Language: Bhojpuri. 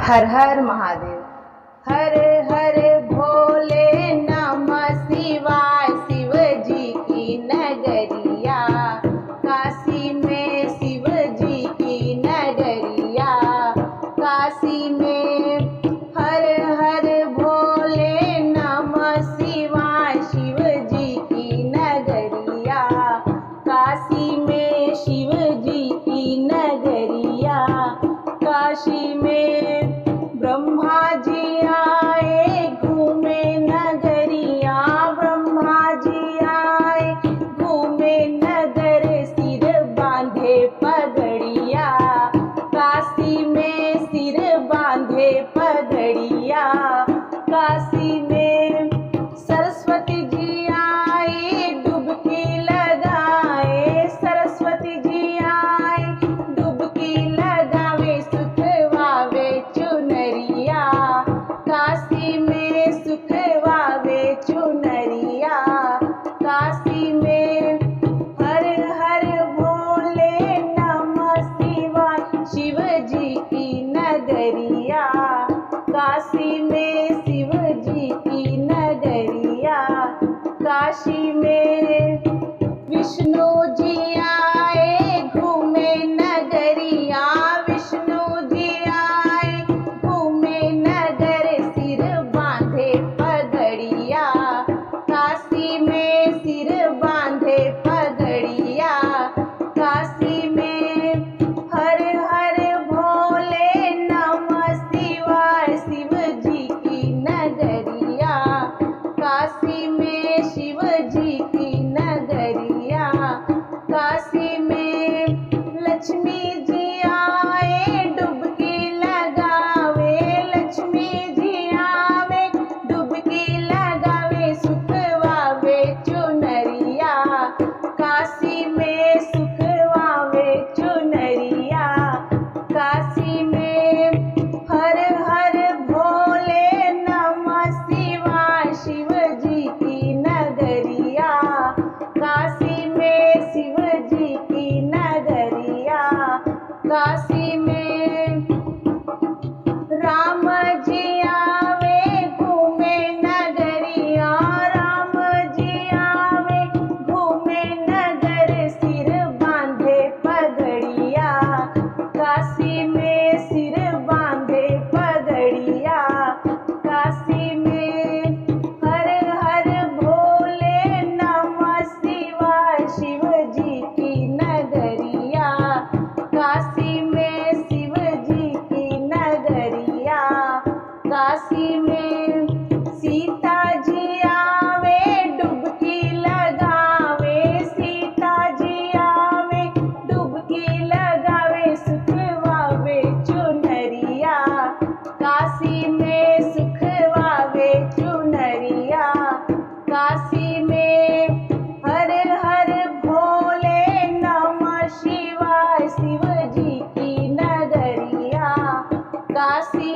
हर हर महादेव। हर हर भोले नमः शिवाय, शिव जी की नगरिया, काशी में शिव जी की नगरिया, काशी में हर हर भोले नमः शिवाय, शिव जी की नगरिया, काशी में शिव जी की नगरिया, काशी में ब्रह्मा जी आए घूमे नगरिया, ब्रह्मा जी आए घूमे नगर, सिर बांधे पगड़िया, काशी में सिर बांधे पगड़िया, काशी में सरस्वती जी आए डुबकी लगाए, सरस्वती जी आए डुबकी लगावे, सुखवावे चुनरिया, काशी में सुखवावे चुनरिया, काशी में हर हर भोले नमः शिवाय, शिव जी की नगरिया, काशी में शिव जी की नगरिया, काशी में विष्णु जी आए घूमे नगरिया, विष्णु जी आए घूमे नगर, सिर बांधे पगड़िया, काशी में सिर बांधे पगड़िया, काशी में हर हर भोले नमः शिवाय, शिव जी की नगरिया, काशी में शिव जी की नगरिया, काशी में लक्ष्मी जी आए डुबकी लगावे, लक्ष्मी जी आवे डुबकी लगावे, सुखवावे चुनरिया, काशी में सुखवावे चुनरिया, काशी में हर हर भोले नमः शिवाय, शिव जी की नगरिया, काशी में शिव जी की नगरिया, काशी में राम जी आवे घूमे नगरिया, राम जी आवे घूमे नगर, सिर बांधे पगड़िया, काशी में सिर बांधे पगड़िया, काशी में हर हर भोले नमः शिवाय, शिव जी की नगरिया, काशी में शिव जी की नगरिया, काशी में सीता जी आवे डुबकी लगावे, सीता जी आवे डुबकी लगावे, सुखवावे चुनरिया, काशी में सुखवावे चुनरिया, काशी में हर हर भोले नमः शिवाय, शिव जी की नगरिया, काशी